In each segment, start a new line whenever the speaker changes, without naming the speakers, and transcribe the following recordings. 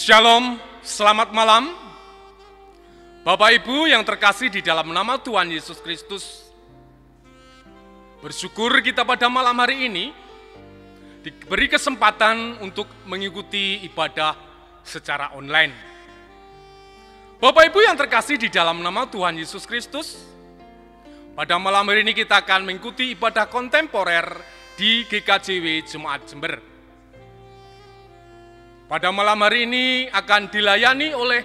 Shalom, selamat malam. Bapak Ibu yang terkasih di dalam nama Tuhan Yesus Kristus. Bersyukur kita pada malam hari ini diberi kesempatan untuk mengikuti ibadah secara online. Bapak Ibu yang terkasih di dalam nama Tuhan Yesus Kristus, pada malam hari ini kita akan mengikuti ibadah kontemporer di GKJW Jemaat Jember. Pada malam hari ini akan dilayani oleh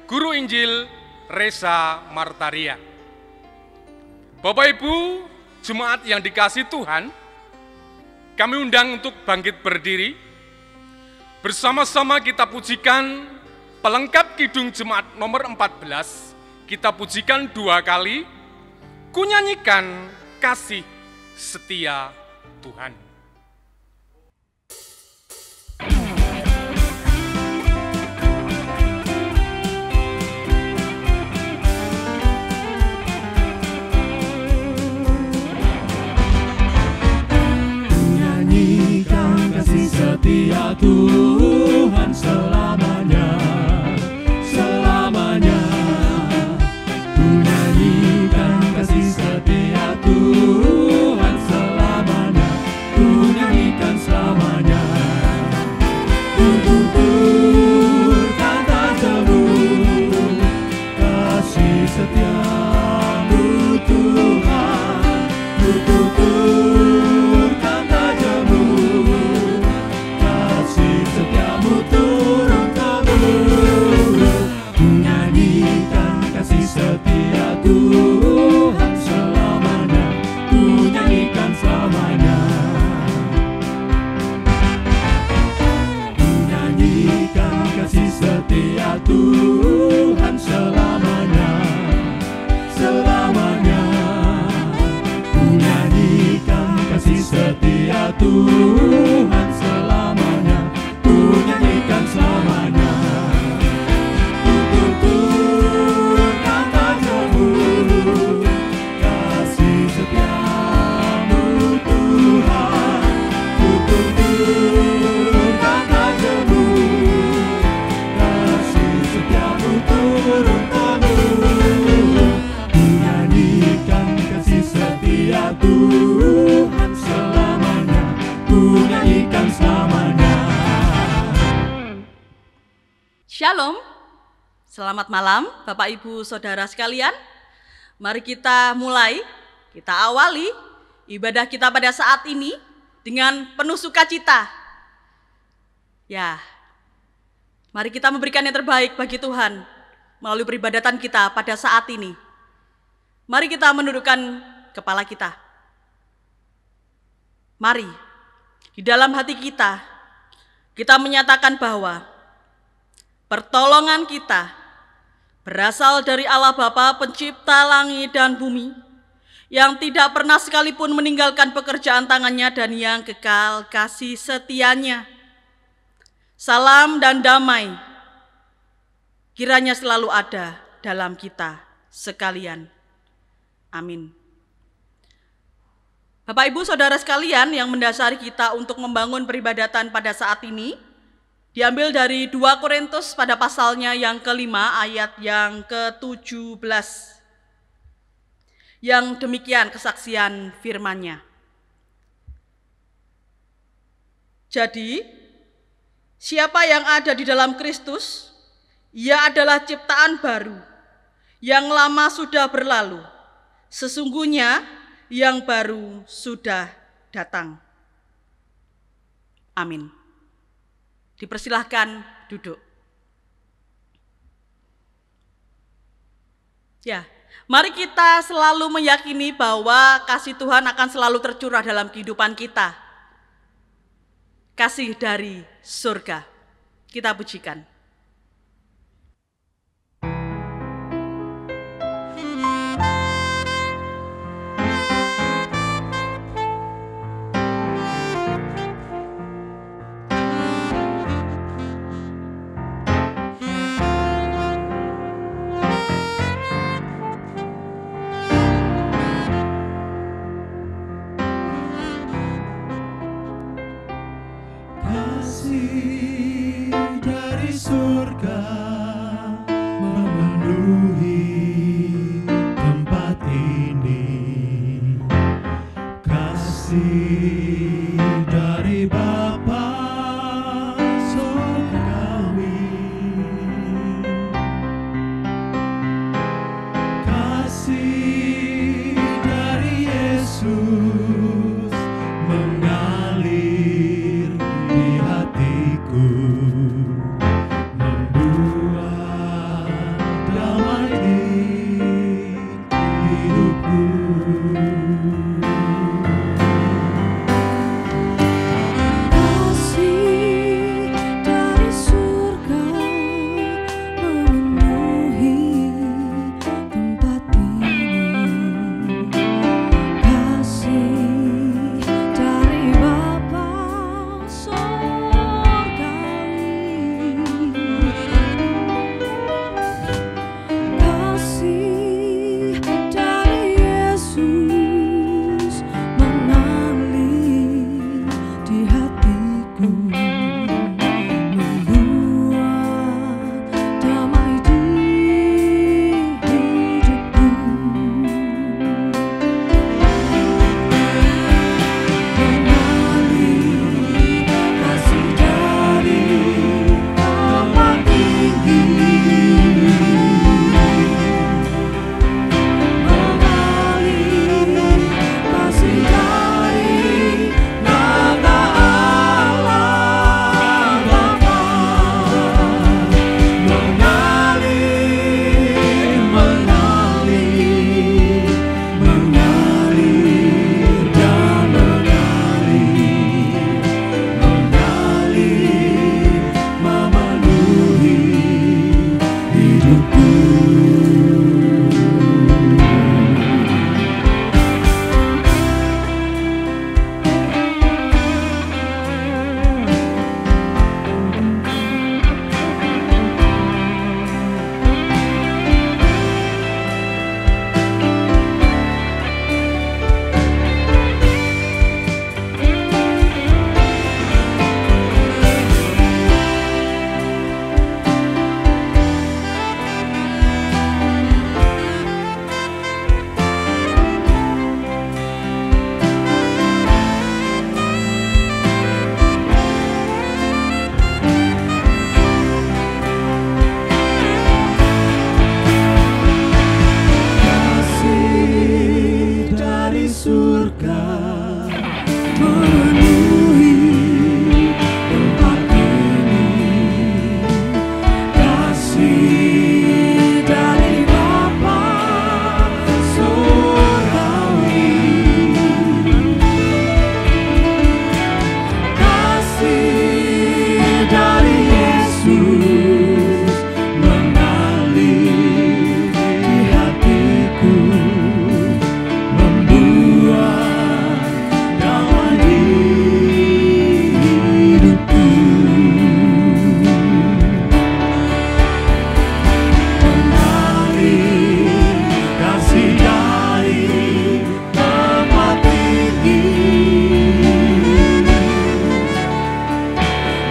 Guru Injil Reza Martaria. Bapak Ibu, jemaat yang dikasihi Tuhan, kami undang untuk bangkit berdiri. Bersama-sama kita pujikan pelengkap kidung jemaat nomor 14. Kita pujikan 2 kali, ku nyanyikan kasih setia Tuhan.
Setia Tuhan selamanya, selamanya. Ku nyanyikan kasih setia Tuhan selamanya, ku nyanyikan selamanya. Ku tuturkan tak jemu kasih setiamu Tuhan. Ku tuturkan tak jemu setiamu turun temurun, menyanyikan kasih setia Tuhan selamanya, ku nyanyikan selamanya. Ku nyanyikan kasih setia Tuhan selamanya, selamanya. Ku nyanyikan kasih setia Tuhan selamanya, nyanyikan selamanya. Ku tuturkan tak jemu kasih setiamu Tuhan. Ku tuturkan tak jemu kasih setiamu turun temurun, menyanyikan kasih setia Tuhan selamanya, ku nyanyikan selamanya.
Shalom, selamat malam Bapak Ibu Saudara sekalian. Mari kita mulai, kita awali ibadah kita pada saat ini dengan penuh sukacita. Ya, mari kita memberikan yang terbaik bagi Tuhan melalui peribadatan kita pada saat ini. Mari kita menundukkan kepala kita. Mari, di dalam hati kita menyatakan bahwa pertolongan kita berasal dari Allah Bapa pencipta langit dan bumi, yang tidak pernah sekalipun meninggalkan pekerjaan tangannya dan yang kekal kasih setianya. Salam dan damai kiranya selalu ada dalam kita sekalian. Amin. Bapak Ibu Saudara sekalian, yang mendasari kita untuk membangun peribadatan pada saat ini diambil dari 2 Korintus pada pasalnya yang kelima ayat yang ke-17. Yang demikian kesaksian firman-Nya. Jadi, siapa yang ada di dalam Kristus, ia adalah ciptaan baru. Yang lama sudah berlalu, sesungguhnya yang baru sudah datang. Amin. Dipersilahkan duduk. Ya, mari kita selalu meyakini bahwa kasih Tuhan akan selalu tercurah dalam kehidupan kita. Kasih dari surga. Kita pujikan.
Kasih dari surga. surga memenuhi tempat ini. Kasih dari Bapa surgawi, kasih dari Yesus mengalir di hatiku, membuat damai di hidupku.
Kasih dari surga memenuhi tempat ini. Kasih dari Bapa surgawi, kasih dari Yesus mengalir di hatiku, membuat damai di hidupku. Mengalir kasih dari tempat tinggi, mengalir kasih dari nada Allah Bapa, mengalir, mengalir, mengalir dan mengalir, memenuhi hidupku. Kasih dari surga memenuhi tempat ini. Kasih dari Bapa surgawi, kasih dari Yesus mengalir di hatiku, membuat damai di hidupku. Mengalir kasih dari tempat tinggi,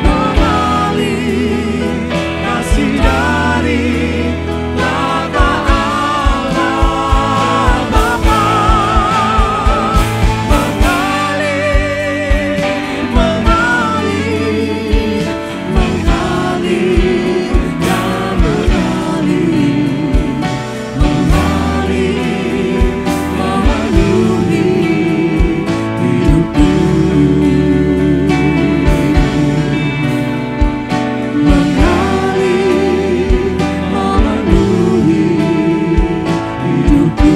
mengalir kasih dari nada Allah Bapa, mengalir, mengalir, mengalir dan mengalir, memenuhi hidupku. Mengalir, memenuhi hidupku.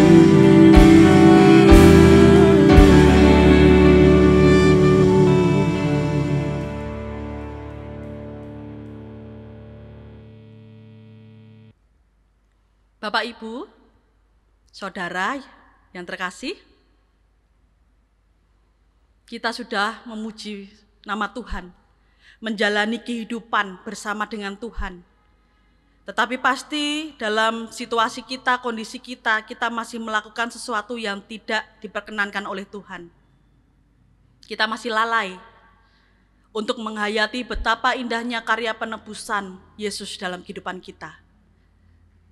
Bapak, Ibu, Saudara yang terkasih, kita sudah memuji nama Tuhan, menjalani kehidupan bersama dengan Tuhan. Tetapi pasti dalam situasi kita, kondisi kita masih melakukan sesuatu yang tidak diperkenankan oleh Tuhan. Kita masih lalai untuk menghayati betapa indahnya karya penebusan Yesus dalam kehidupan kita.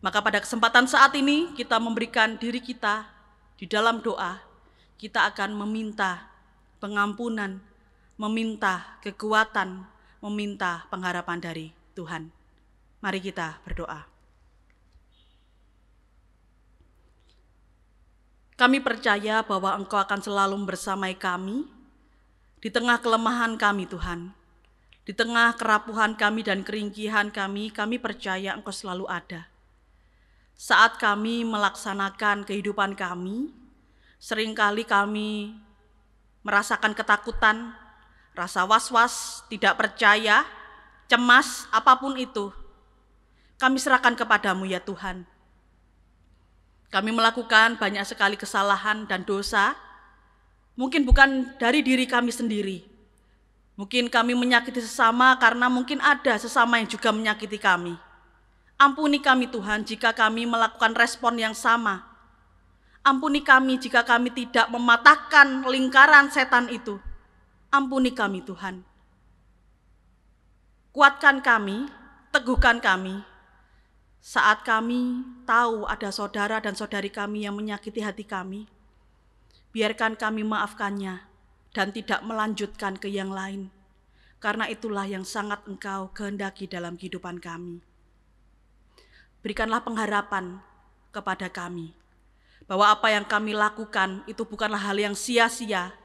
Maka pada kesempatan saat ini kita memberikan diri kita di dalam doa, kita akan meminta pengampunan, meminta kekuatan, meminta pengharapan dari Tuhan. Mari kita berdoa. Kami percaya bahwa Engkau akan selalu bersamai kami di tengah kelemahan kami, Tuhan. Di tengah kerapuhan kami dan keringkihan kami percaya Engkau selalu ada. Saat kami melaksanakan kehidupan kami, seringkali kami merasakan ketakutan, rasa was-was, tidak percaya, cemas, apapun itu. Kami serahkan kepadamu ya Tuhan. Kami melakukan banyak sekali kesalahan dan dosa, mungkin bukan dari diri kami sendiri. Mungkin kami menyakiti sesama karena mungkin ada sesama yang juga menyakiti kami. Ampuni kami Tuhan jika kami melakukan respon yang sama. Ampuni kami jika kami tidak mematahkan lingkaran setan itu. Ampuni kami Tuhan. Kuatkan kami, teguhkan kami. Saat kami tahu ada saudara dan saudari kami yang menyakiti hati kami, biarkan kami maafkannya dan tidak melanjutkan ke yang lain. Karena itulah yang sangat Engkau kehendaki dalam kehidupan kami. Berikanlah pengharapan kepada kami, bahwa apa yang kami lakukan itu bukanlah hal yang sia-sia,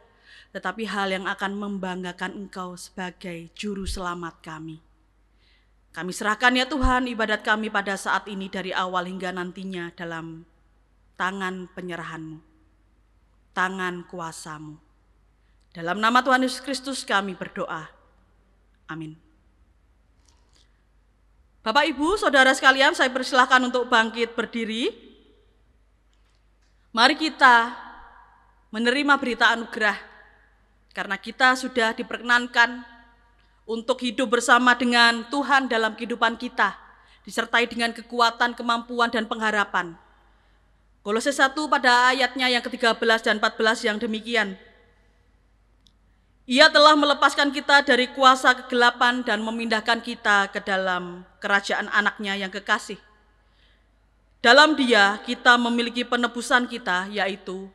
tetapi hal yang akan membanggakan Engkau sebagai juru selamat kami. Kami serahkan ya Tuhan ibadat kami pada saat ini dari awal hingga nantinya dalam tangan penyerahan-Mu, tangan kuasa-Mu. Dalam nama Tuhan Yesus Kristus kami berdoa. Amin. Bapak, Ibu, Saudara sekalian, saya persilahkan untuk bangkit berdiri. Mari kita menerima berita anugerah, karena kita sudah diperkenankan untuk hidup bersama dengan Tuhan dalam kehidupan kita, disertai dengan kekuatan, kemampuan, dan pengharapan. Kolose 1 pada ayatnya yang ke-13 dan 14 yang demikian. Ia telah melepaskan kita dari kuasa kegelapan dan memindahkan kita ke dalam kerajaan anaknya yang kekasih. Dalam Dia kita memiliki penebusan kita, yaitu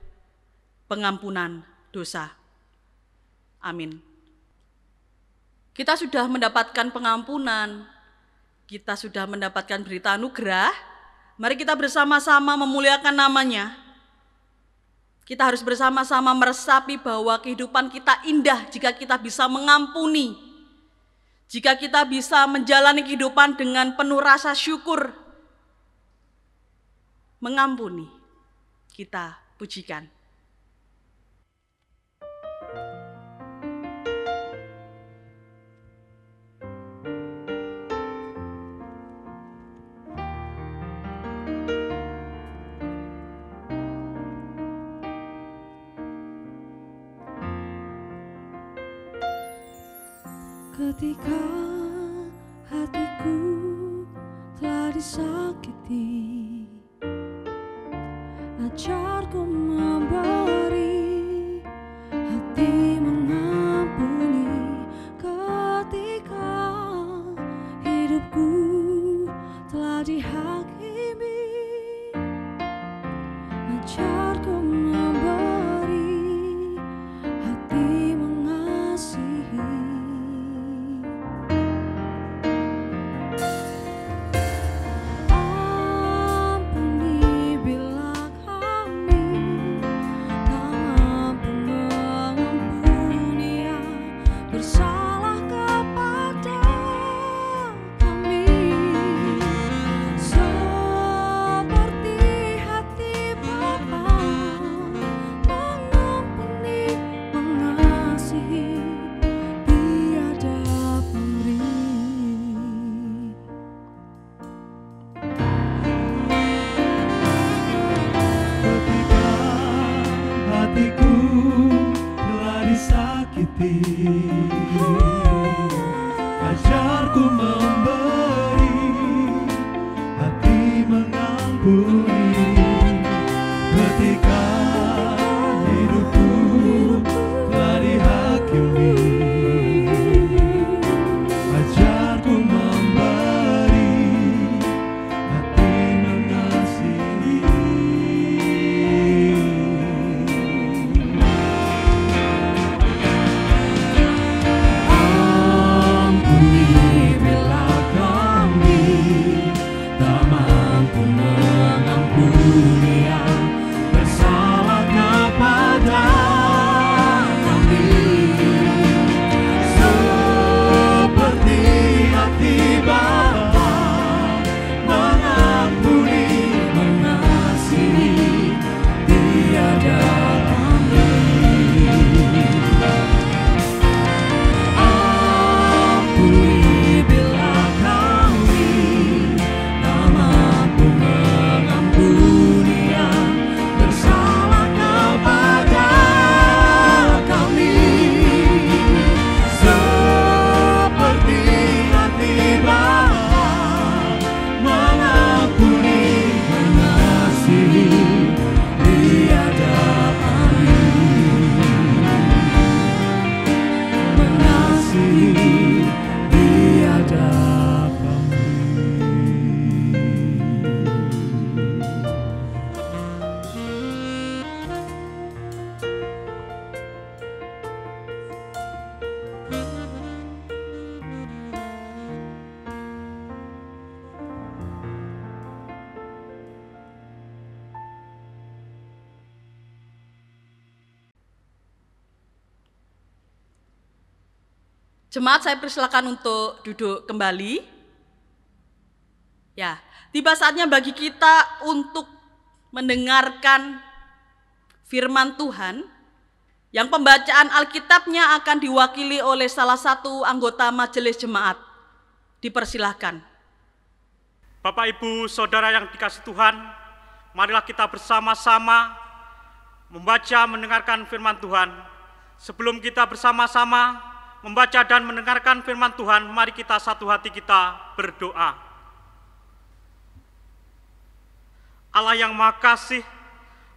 pengampunan dosa. Amin. Kita sudah mendapatkan pengampunan, kita sudah mendapatkan berita anugerah. Mari kita bersama-sama memuliakan namanya. Kita harus bersama-sama meresapi bahwa kehidupan kita indah jika kita bisa mengampuni. Jika kita bisa menjalani kehidupan dengan penuh rasa syukur. Mengampuni, kita pujikan.
Ketika hatiku telah disakiti, ajarku memberi, hati mengampuni. Ketika hidupku telah dihakimi, ajarku memberi, hati mengasihi.
Ajarku memberi, hati mengampuni. Ketika hidupku telah dihakimi,
Jemaat, saya persilakan untuk duduk kembali. Ya, tiba saatnya bagi kita untuk mendengarkan firman Tuhan yang pembacaan Alkitabnya akan diwakili oleh salah satu anggota majelis jemaat. Dipersilahkan.
Bapak, Ibu, Saudara yang dikasihi Tuhan, marilah kita bersama-sama membaca, mendengarkan firman Tuhan. Sebelum kita bersama-sama membaca dan mendengarkan firman Tuhan, mari kita satu hati kita berdoa. Allah yang Maha Kasih,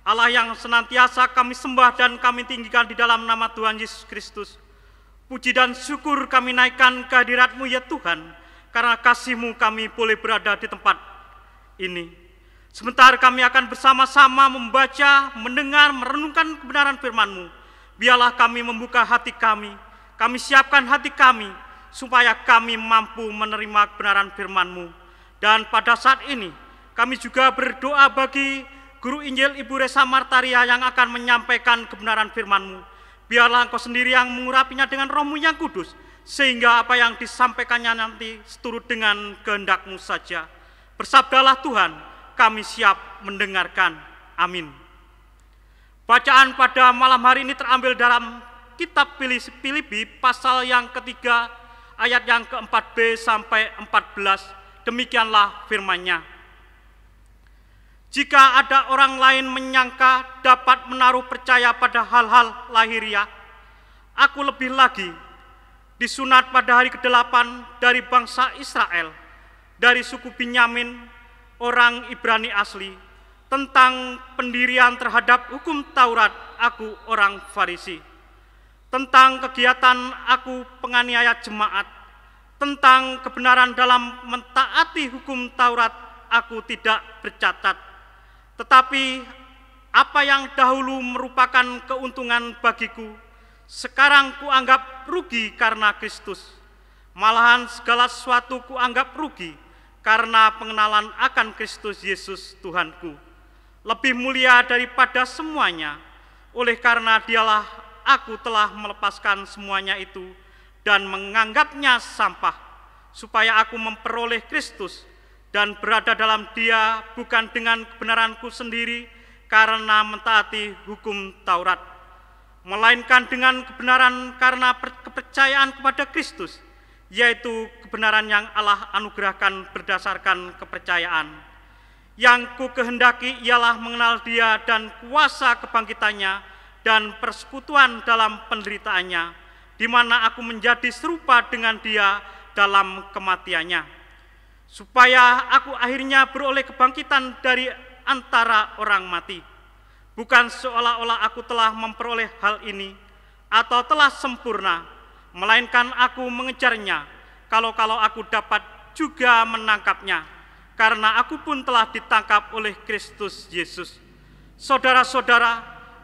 Allah yang senantiasa kami sembah dan kami tinggikan di dalam nama Tuhan Yesus Kristus. Puji dan syukur kami naikkan kehadirat-Mu ya Tuhan, karena kasih-Mu kami boleh berada di tempat ini. Sebentar kami akan bersama-sama membaca, mendengar, merenungkan kebenaran firman-Mu. Biarlah kami membuka hati kami siapkan hati kami, supaya kami mampu menerima kebenaran firman-Mu. Dan pada saat ini, kami juga berdoa bagi Guru Injil Ibu Resa Martaria yang akan menyampaikan kebenaran firman-Mu. Biarlah Engkau sendiri yang mengurapinya dengan Roh-Mu yang kudus, sehingga apa yang disampaikannya nanti seturut dengan kehendak-Mu saja. Bersabdalah Tuhan, kami siap mendengarkan. Amin. Bacaan pada malam hari ini terambil dalam kitab Filipi pasal yang ketiga, ayat yang ke-4b sampai 14. Demikianlah firman-Nya. Jika ada orang lain menyangka dapat menaruh percaya pada hal-hal lahiriah, aku lebih lagi disunat pada hari ke-8 dari bangsa Israel, dari suku Binyamin, orang Ibrani asli. Tentang pendirian terhadap hukum Taurat, aku orang Farisi. Tentang kegiatan aku penganiaya jemaat, tentang kebenaran dalam mentaati hukum Taurat, aku tidak bercatat. Tetapi apa yang dahulu merupakan keuntungan bagiku, sekarang kuanggap rugi karena Kristus. Malahan segala sesuatu kuanggap rugi karena pengenalan akan Kristus Yesus Tuhanku. Lebih mulia daripada semuanya, oleh karena Dialah aku telah melepaskan semuanya itu dan menganggapnya sampah, supaya aku memperoleh Kristus dan berada dalam Dia, bukan dengan kebenaranku sendiri karena mentaati hukum Taurat, melainkan dengan kebenaran karena kepercayaan kepada Kristus, yaitu kebenaran yang Allah anugerahkan berdasarkan kepercayaan. Yang ku kehendaki ialah mengenal Dia dan kuasa kebangkitannya dan persekutuan dalam penderitaannya, di mana aku menjadi serupa dengan Dia dalam kematiannya, supaya aku akhirnya beroleh kebangkitan dari antara orang mati. Bukan seolah-olah aku telah memperoleh hal ini atau telah sempurna, melainkan aku mengejarnya, kalau-kalau aku dapat juga menangkapnya, karena aku pun telah ditangkap oleh Kristus Yesus. Saudara-saudara,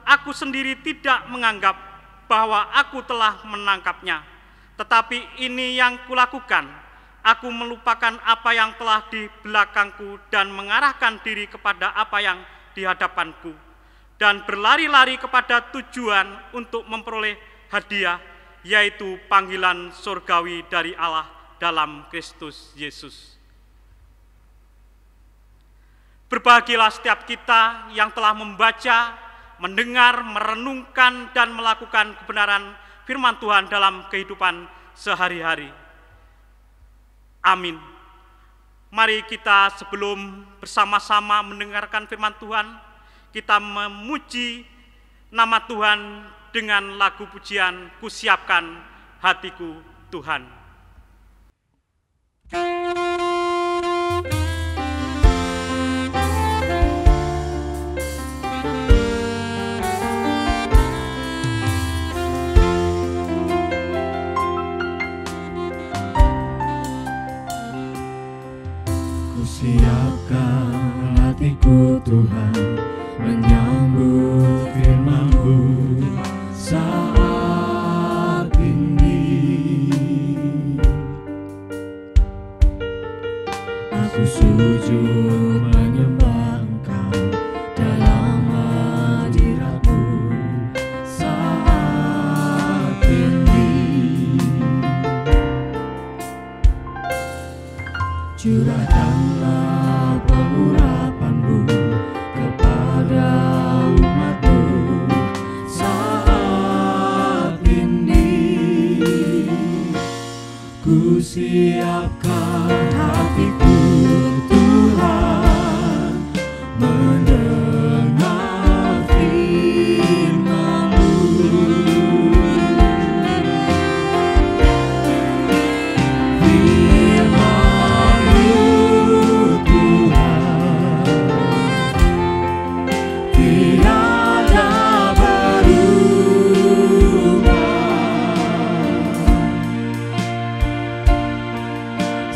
aku sendiri tidak menganggap bahwa aku telah menangkapnya, tetapi ini yang kulakukan. Aku melupakan apa yang telah di belakangku dan mengarahkan diri kepada apa yang di hadapanku, dan berlari-lari kepada tujuan untuk memperoleh hadiah, yaitu panggilan surgawi dari Allah dalam Kristus Yesus. Berbahagialah setiap kita yang telah membaca, mendengar, merenungkan, dan melakukan kebenaran firman Tuhan dalam kehidupan sehari-hari. Amin. Mari kita sebelum bersama-sama mendengarkan firman Tuhan, kita memuji nama Tuhan dengan lagu pujian "Kusiapkan Hatiku Tuhan".
Siapkan hatiku Tuhan, menyambut firman-Mu saat ini. Aku sujud menyembah Engkau dalam hadirat-Mu saat ini. siapkan hatiku Tuhan mendengar firman-Mu. Firman-Mu Tuhan tiada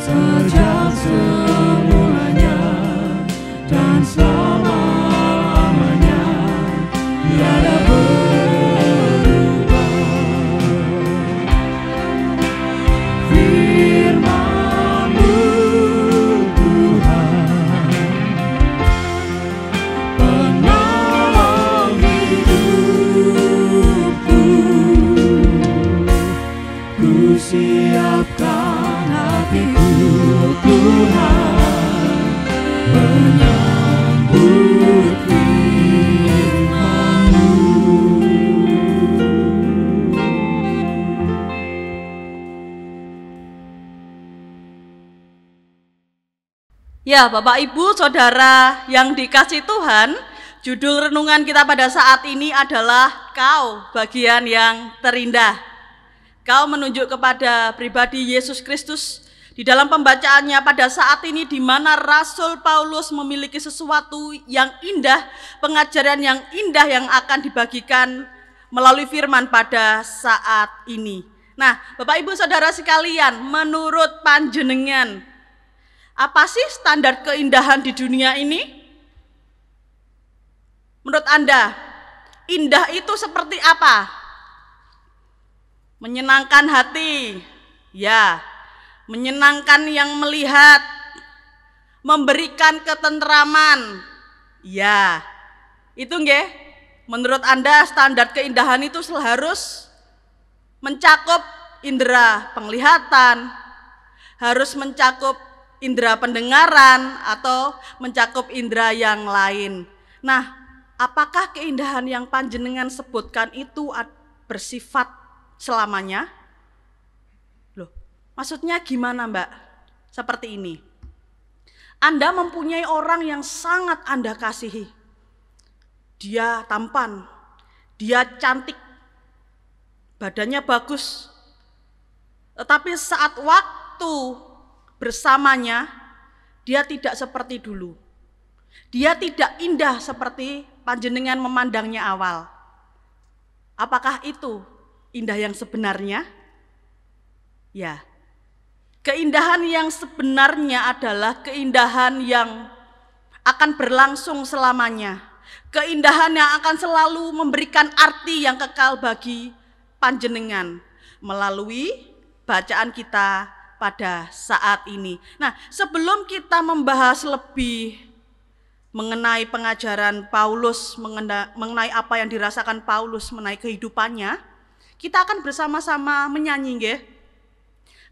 sejak semulanya dan selama-lamanya tiada berubah. Firman-Mu Tuhan penolong hidupku, ku siapkan hatiku Tuhan menyambut firman-Mu.
Ya, Bapak Ibu, Saudara yang dikasih Tuhan, judul renungan kita pada saat ini adalah Kau bagian yang terindah. Kau menunjuk kepada pribadi Yesus Kristus di dalam pembacaannya pada saat ini, di mana Rasul Paulus memiliki sesuatu yang indah, pengajaran yang indah yang akan dibagikan melalui firman pada saat ini. Nah, Bapak Ibu Saudara sekalian, menurut panjenengan, apa sih standar keindahan di dunia ini? Menurut Anda, indah itu seperti apa? Menyenangkan hati, ya. Menyenangkan yang melihat, memberikan ketentraman, ya. Itu nggih. Menurut Anda standar keindahan itu harus mencakup indera penglihatan, harus mencakup indera pendengaran, atau mencakup indera yang lain. Nah, apakah keindahan yang panjenengan sebutkan itu bersifat selamanya? Loh, maksudnya gimana, Mbak? Seperti ini. Anda mempunyai orang yang sangat Anda kasihi. Dia tampan, dia cantik, badannya bagus. Tetapi saat waktu bersamanya, dia tidak seperti dulu. Dia tidak indah seperti panjenengan memandangnya awal. Apakah itu indah yang sebenarnya? Ya. Keindahan yang sebenarnya adalah keindahan yang akan berlangsung selamanya. Keindahan yang akan selalu memberikan arti yang kekal bagi panjenengan melalui bacaan kita pada saat ini. Nah, sebelum kita membahas lebih mengenai pengajaran Paulus, mengenai apa yang dirasakan Paulus mengenai kehidupannya, kita akan bersama-sama menyanyi, nggih.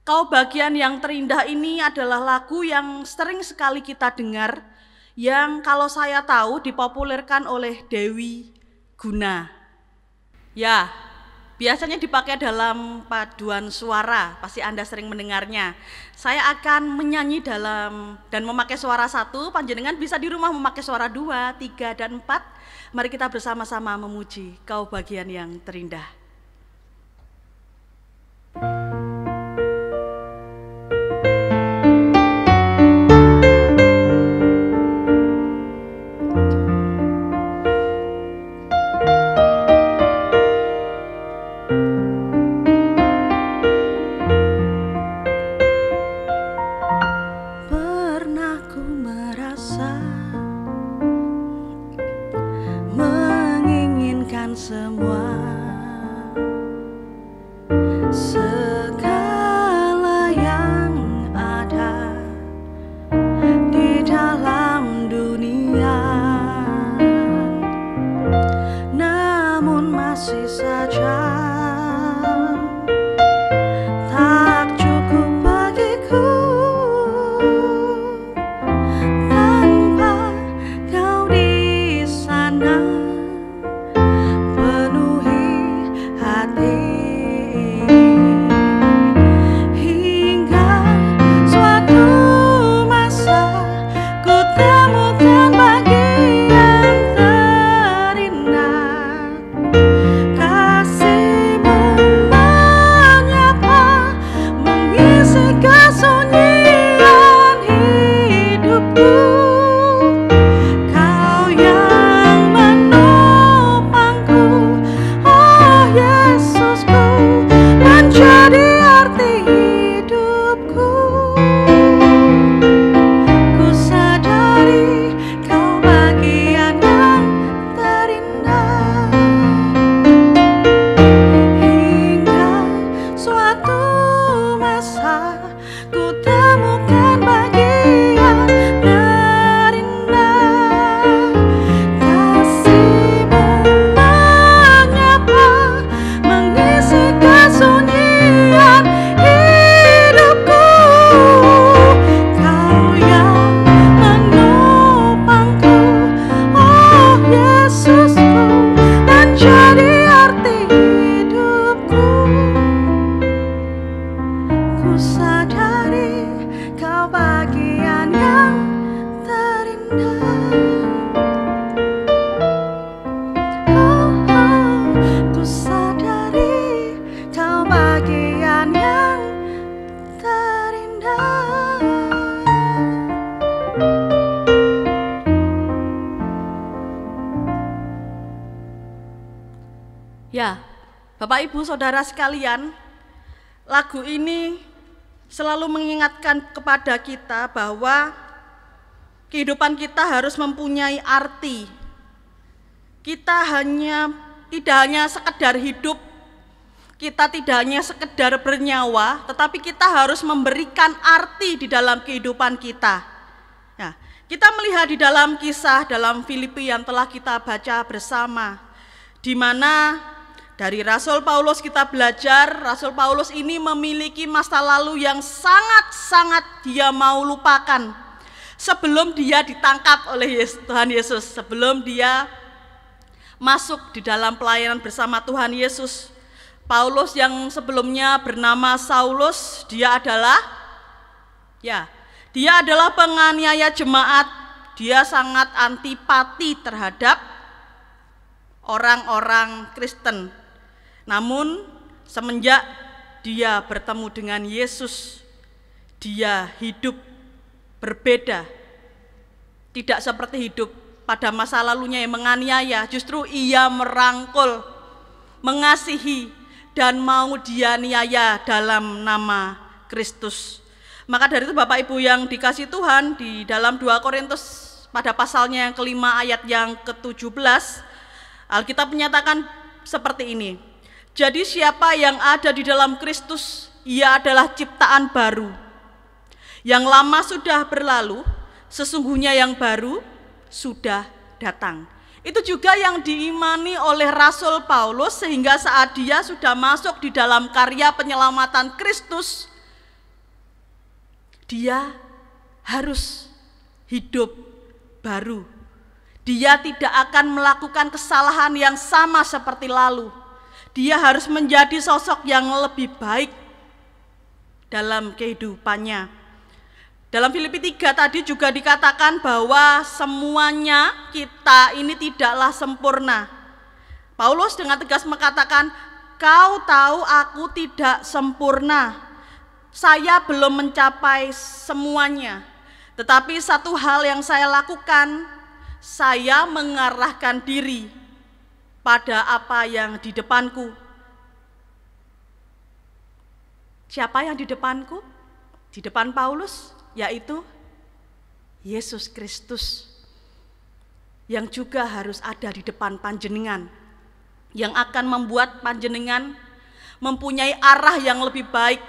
Kau bagian yang terindah ini adalah lagu yang sering sekali kita dengar, yang kalau saya tahu dipopulerkan oleh Dewi Guna. Ya, biasanya dipakai dalam paduan suara, pasti Anda sering mendengarnya. Saya akan menyanyi dan memakai suara 1, panjenengan bisa di rumah memakai suara 2, 3, dan 4. Mari kita bersama-sama memuji Kau bagian yang terindah.
Hingga
Bapak Ibu Saudara sekalian, lagu ini selalu mengingatkan kepada kita bahwa kehidupan kita harus mempunyai arti. Kita tidak hanya sekedar hidup, kita tidak hanya sekedar bernyawa, tetapi kita harus memberikan arti di dalam kehidupan kita. Nah, kita melihat di dalam kisah dalam Filipi yang telah kita baca bersama, di mana dari Rasul Paulus kita belajar, Rasul Paulus ini memiliki masa lalu yang sangat-sangat dia mau lupakan. Sebelum dia ditangkap oleh Tuhan Yesus, sebelum dia masuk di dalam pelayanan bersama Tuhan Yesus, Paulus yang sebelumnya bernama Saulus, dia adalah penganiaya jemaat. Dia sangat antipati terhadap orang-orang Kristen. Namun semenjak dia bertemu dengan Yesus, dia hidup berbeda. Tidak seperti hidup pada masa lalunya yang menganiaya, justru ia merangkul, mengasihi, dan mau dianiaya dalam nama Kristus. Maka dari itu Bapak Ibu yang dikasih Tuhan, di dalam 2 Korintus pada pasalnya yang kelima ayat yang ke-17, Alkitab menyatakan seperti ini. Jadi siapa yang ada di dalam Kristus, ia adalah ciptaan baru. Yang lama sudah berlalu, sesungguhnya yang baru sudah datang. Itu juga yang diimani oleh Rasul Paulus, sehingga saat dia sudah masuk di dalam karya penyelamatan Kristus, dia harus hidup baru. Dia tidak akan melakukan kesalahan yang sama seperti lalu. Dia harus menjadi sosok yang lebih baik dalam kehidupannya. Dalam Filipi 3 tadi juga dikatakan bahwa semuanya kita ini tidaklah sempurna. Paulus dengan tegas mengatakan, kau tahu aku tidak sempurna. Saya belum mencapai semuanya. Tetapi satu hal yang saya lakukan, saya mengarahkan diri pada apa yang di depanku. Siapa yang di depanku? Di depan Paulus, yaitu Yesus Kristus, yang juga harus ada di depan panjenengan, yang akan membuat panjenengan mempunyai arah yang lebih baik,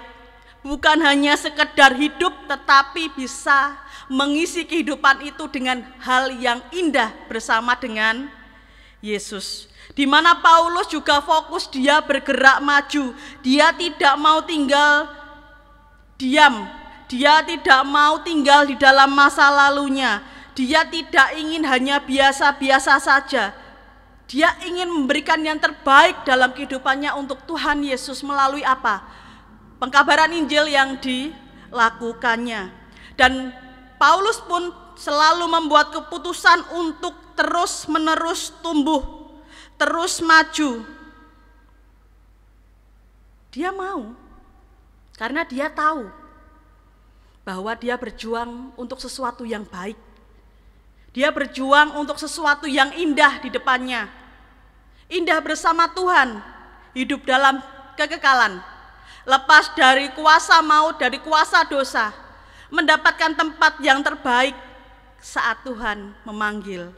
bukan hanya sekedar hidup, tetapi bisa mengisi kehidupan itu dengan hal yang indah bersama dengan Yesus. Di mana Paulus juga fokus, dia bergerak maju, dia tidak mau tinggal diam, dia tidak mau tinggal di dalam masa lalunya, dia tidak ingin hanya biasa-biasa saja. Dia ingin memberikan yang terbaik dalam kehidupannya untuk Tuhan Yesus melalui apa? Pengkabaran Injil yang dilakukannya. Dan Paulus pun selalu membuat keputusan untuk terus-menerus tumbuh, terus maju. Dia mau, karena dia tahu bahwa dia berjuang untuk sesuatu yang baik. Dia berjuang untuk sesuatu yang indah di depannya. Indah bersama Tuhan, hidup dalam kekekalan, lepas dari kuasa maut, dari kuasa dosa, mendapatkan tempat yang terbaik saat Tuhan memanggil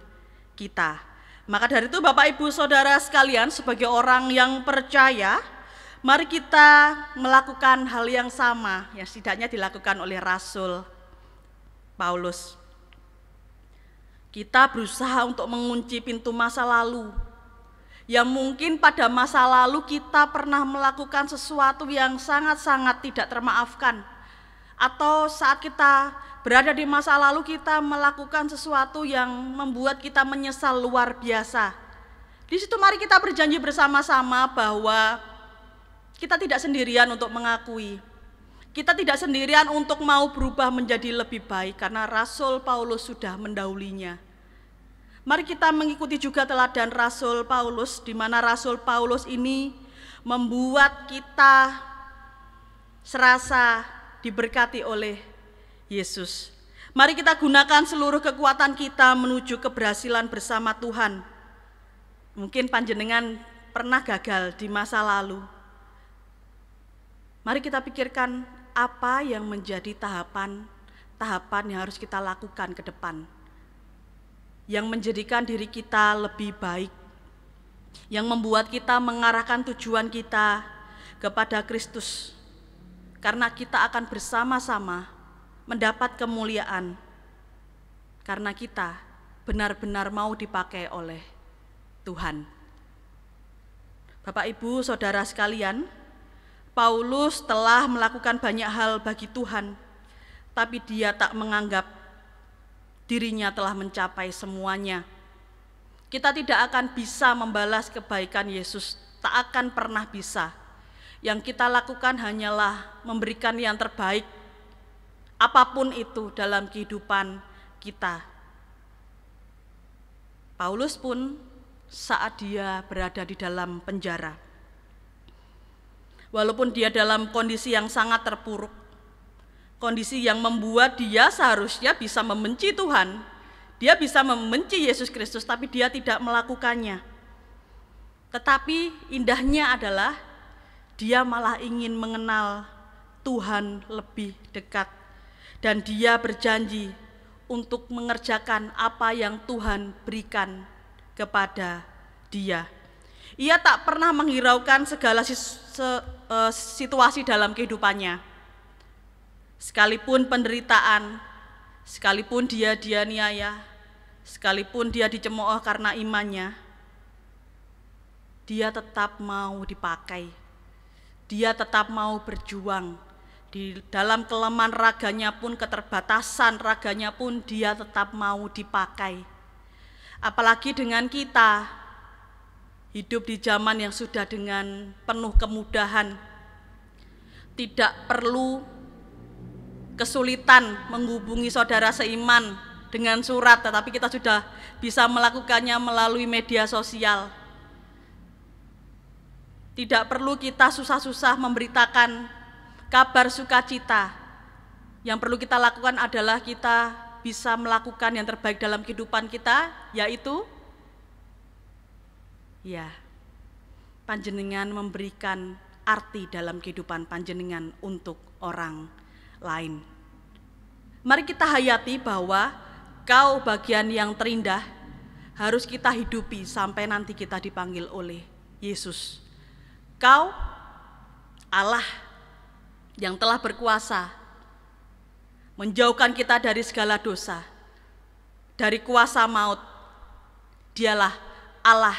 kita. Maka dari itu Bapak Ibu Saudara sekalian, sebagai orang yang percaya, mari kita melakukan hal yang sama yang setidaknya dilakukan oleh Rasul Paulus. Kita berusaha untuk mengunci pintu masa lalu, yang mungkin pada masa lalu kita pernah melakukan sesuatu yang sangat-sangat tidak termaafkan, atau saat kita berada di masa lalu kita melakukan sesuatu yang membuat kita menyesal luar biasa. Di situ mari kita berjanji bersama-sama bahwa kita tidak sendirian untuk mengakui. Kita tidak sendirian untuk mau berubah menjadi lebih baik, karena Rasul Paulus sudah mendahulunya. Mari kita mengikuti juga teladan Rasul Paulus, di mana Rasul Paulus ini membuat kita serasa diberkati oleh Yesus. Mari kita gunakan seluruh kekuatan kita menuju keberhasilan bersama Tuhan. Mungkin panjenengan pernah gagal di masa lalu, mari kita pikirkan apa yang menjadi tahapan yang harus kita lakukan ke depan, yang menjadikan diri kita lebih baik, yang membuat kita mengarahkan tujuan kita kepada Kristus, karena kita akan bersama-sama mendapat kemuliaan, karena kita benar-benar mau dipakai oleh Tuhan. Bapak, Ibu, Saudara sekalian, Paulus telah melakukan banyak hal bagi Tuhan, tapi dia tak menganggap dirinya telah mencapai semuanya. Kita tidak akan bisa membalas kebaikan Yesus, tak akan pernah bisa. Yang kita lakukan hanyalah memberikan yang terbaik, apapun itu dalam kehidupan kita. Paulus pun saat dia berada di dalam penjara, walaupun dia dalam kondisi yang sangat terpuruk, kondisi yang membuat dia seharusnya bisa membenci Tuhan, dia bisa membenci Yesus Kristus, tapi dia tidak melakukannya. Tetapi indahnya adalah dia malah ingin mengenal Tuhan lebih dekat, dan dia berjanji untuk mengerjakan apa yang Tuhan berikan kepada dia. Ia tak pernah menghiraukan segala situasi dalam kehidupannya. Sekalipun penderitaan, sekalipun dia dianiaya, sekalipun dia dicemooh karena imannya, dia tetap mau dipakai. Dia tetap mau berjuang. Di dalam kelemahan raganya pun, keterbatasan raganya pun, dia tetap mau dipakai. Apalagi dengan kita hidup di zaman yang sudah dengan penuh kemudahan, tidak perlu kesulitan menghubungi saudara seiman dengan surat, tetapi kita sudah bisa melakukannya melalui media sosial. Tidak perlu kita susah-susah memberitakan kabar sukacita. Yang perlu kita lakukan adalah kita bisa melakukan yang terbaik dalam kehidupan kita, yaitu panjenengan memberikan arti dalam kehidupan panjenengan untuk orang lain. Mari kita hayati bahwa kau bagian yang terindah harus kita hidupi sampai nanti kita dipanggil oleh Yesus. Kau Allah yang telah berkuasa menjauhkan kita dari segala dosa, dari kuasa maut. Dialah Allah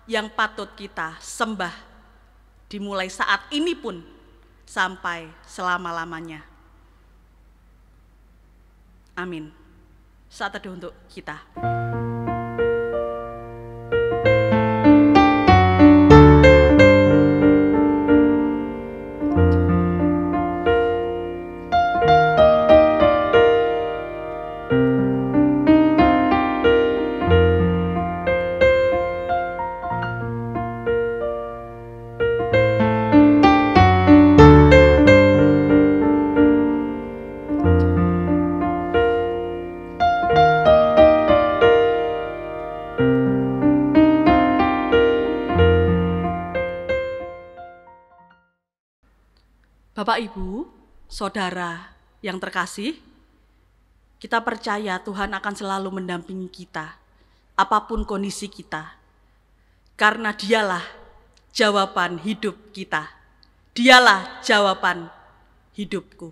yang patut kita sembah, dimulai saat ini pun sampai selama-lamanya. Amin. Saat teduh untuk kita. Bapak, Ibu, Saudara yang terkasih, kita percaya Tuhan akan selalu mendampingi kita, apapun kondisi kita, karena Dialah jawaban hidup kita. Dialah jawaban hidupku.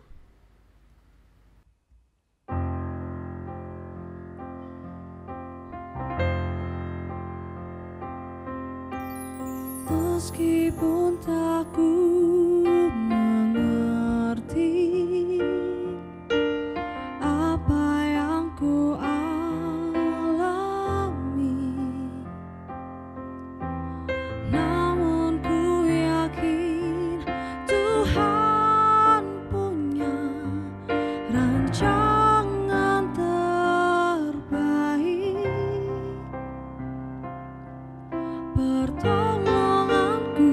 Meskipun tak ku mengerti apa yang ku alami, namun ku yakin Tuhan punya rancangan terbaik. Pertolonganku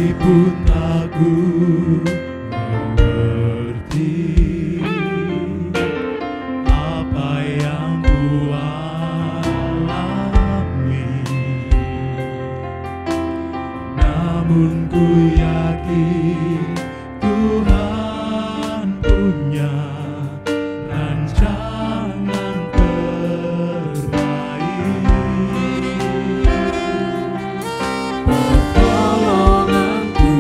Meskipun aku mengerti apa yang ku alami, namun ku yakin Tuhan punya rancangan terbaik. Pertolonganku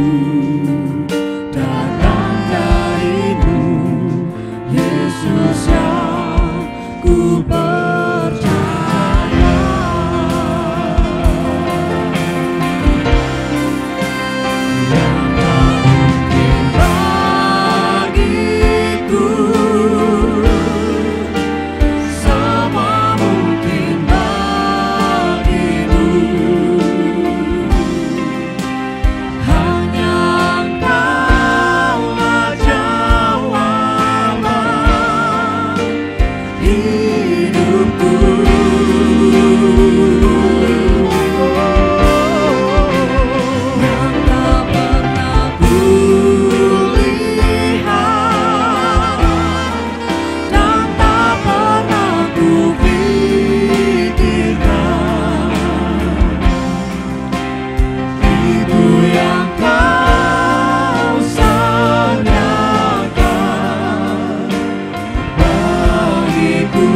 datang darimu, Yesus yang ku percaya. Yang tak mungkin bagiku, sama mungkin bagimu. Hanya Engkaulah jawaban hidupku. Yang tak pernah kulihat dan tak pernah kupikirkan, itu yang Kau sediakan bagiku.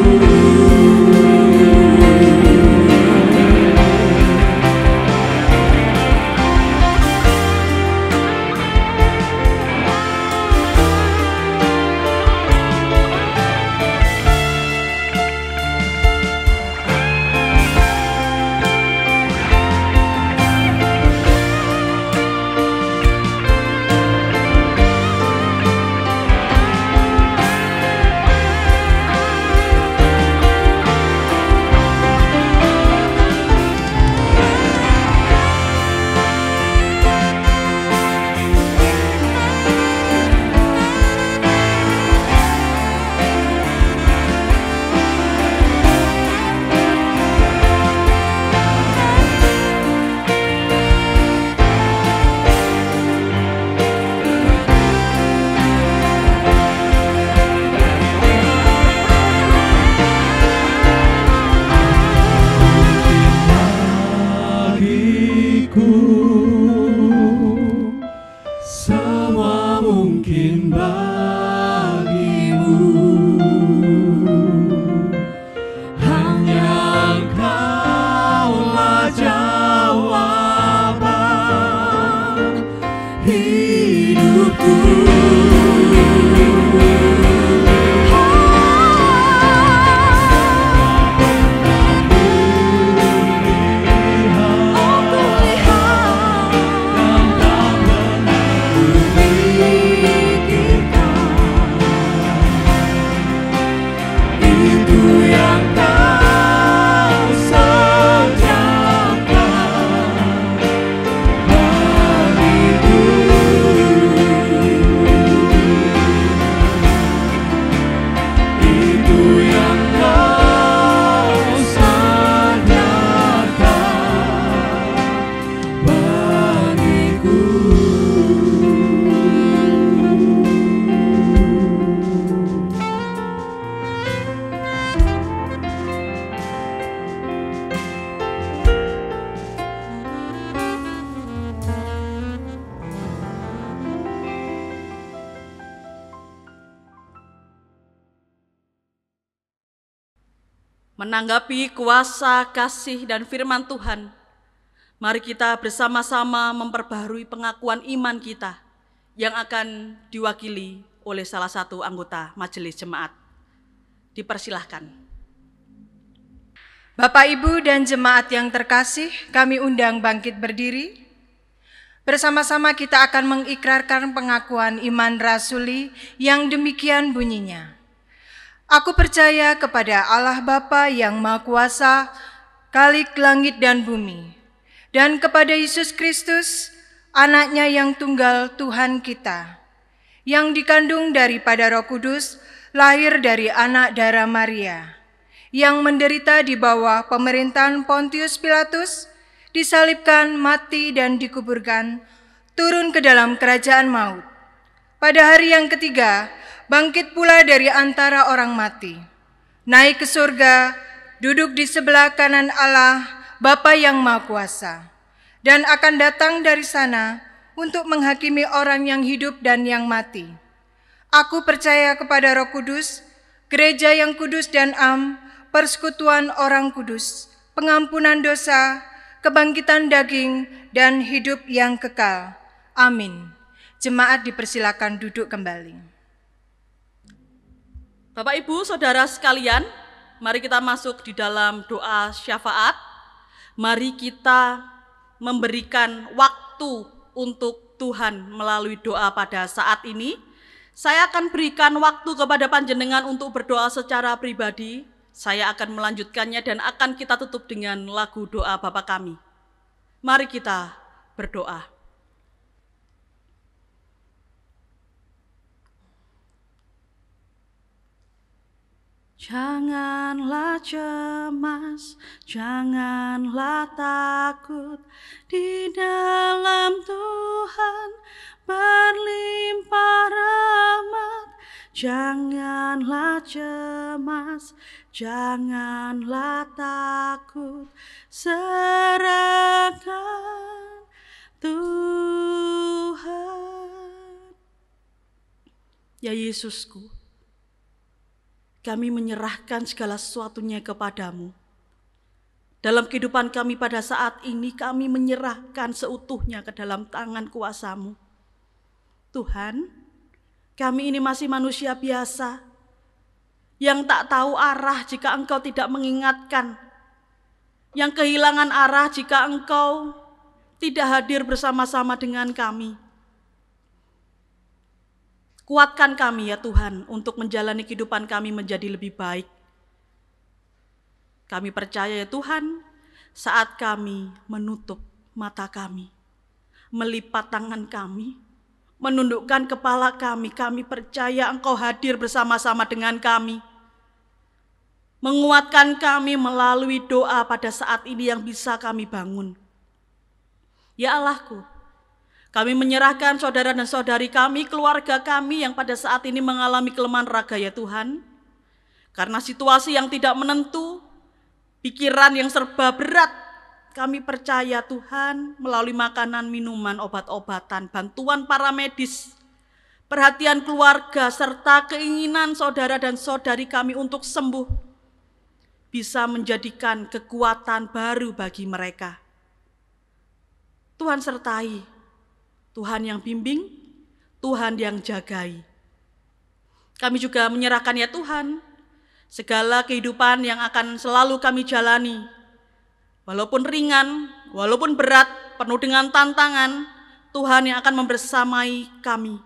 Bagiku semua mungkin bagimu. Hanya Engkaulah jawaban hidupku.
Menanggapi kuasa, kasih, dan firman Tuhan, mari kita bersama-sama memperbaharui pengakuan iman kita yang akan diwakili oleh salah satu anggota majelis jemaat. Dipersilahkan.
Bapak, Ibu, dan jemaat yang terkasih, kami undang bangkit berdiri. Bersama-sama kita akan mengikrarkan pengakuan iman rasuli yang demikian bunyinya. Aku percaya kepada Allah Bapa yang Maha Kuasa, Khalik langit dan bumi, dan kepada Yesus Kristus, Anak-Nya yang tunggal Tuhan kita, yang dikandung daripada Roh Kudus, lahir dari anak darah Maria, yang menderita di bawah pemerintahan Pontius Pilatus, disalibkan, mati, dan dikuburkan, turun ke dalam kerajaan maut. Pada hari yang ketiga, bangkit pula dari antara orang mati, naik ke surga, duduk di sebelah kanan Allah, Bapa yang Maha Kuasa, dan akan datang dari sana untuk menghakimi orang yang hidup dan yang mati. Aku percaya kepada Roh Kudus, gereja yang kudus dan persekutuan orang kudus, pengampunan dosa, kebangkitan daging, dan hidup yang kekal. Amin. Jemaat dipersilakan duduk kembali.
Bapak Ibu, Saudara sekalian, mari kita masuk di dalam doa syafaat. Mari kita memberikan waktu untuk Tuhan melalui doa pada saat ini. Saya akan berikan waktu kepada panjenengan untuk berdoa secara pribadi. Saya akan melanjutkannya dan akan kita tutup dengan lagu doa Bapa Kami. Mari kita berdoa. Janganlah cemas, janganlah takut, di dalam Tuhan berlimpah rahmat. Janganlah cemas, janganlah takut, serahkan Tuhan. Ya Yesusku, kami menyerahkan segala sesuatunya kepadamu. Dalam kehidupan kami pada saat ini, kami menyerahkan seutuhnya ke dalam tangan kuasa-Mu. Tuhan, kami ini masih manusia biasa, yang tak tahu arah jika Engkau tidak mengingatkan, yang kehilangan arah jika Engkau tidak hadir bersama-sama dengan kami. Kuatkan kami ya Tuhan untuk menjalani kehidupan kami menjadi lebih baik. Kami percaya ya Tuhan, saat kami menutup mata kami, melipat tangan kami, menundukkan kepala kami, kami percaya Engkau hadir bersama-sama dengan kami. Menguatkan kami melalui doa pada saat ini yang bisa kami bangun. Ya Allahku, kami menyerahkan saudara dan saudari kami, keluarga kami yang pada saat ini mengalami kelemahan raga ya Tuhan. Karena situasi yang tidak menentu, pikiran yang serba berat, kami percaya Tuhan melalui makanan, minuman, obat-obatan, bantuan para medis, perhatian keluarga, serta keinginan saudara dan saudari kami untuk sembuh, bisa menjadikan kekuatan baru bagi mereka. Tuhan sertai, Tuhan yang bimbing, Tuhan yang jagai. Kami juga menyerahkan ya Tuhan, segala kehidupan yang akan selalu kami jalani, walaupun ringan, walaupun berat, penuh dengan tantangan, Tuhan yang akan membersamai kami.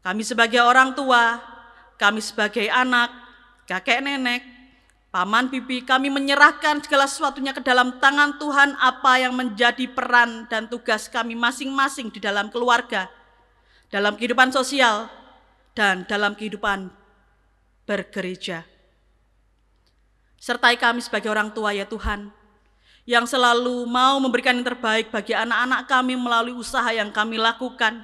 Kami sebagai orang tua, kami sebagai anak, kakek nenek, paman bibi, kami menyerahkan segala sesuatunya ke dalam tangan Tuhan, apa yang menjadi peran dan tugas kami masing-masing di dalam keluarga, dalam kehidupan sosial, dan dalam kehidupan bergereja. Sertai kami sebagai orang tua ya Tuhan, yang selalu mau memberikan yang terbaik bagi anak-anak kami melalui usaha yang kami lakukan.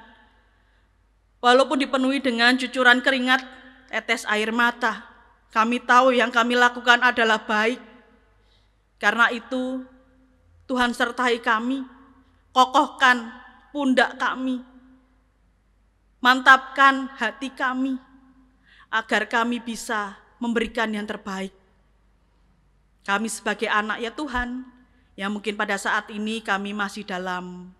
Walaupun dipenuhi dengan cucuran keringat, tetes air mata, kami tahu yang kami lakukan adalah baik. Karena itu, Tuhan sertai kami, kokohkan pundak kami, mantapkan hati kami, agar kami bisa memberikan yang terbaik. Kami sebagai anak ya Tuhan, yang mungkin pada saat ini kami masih dalam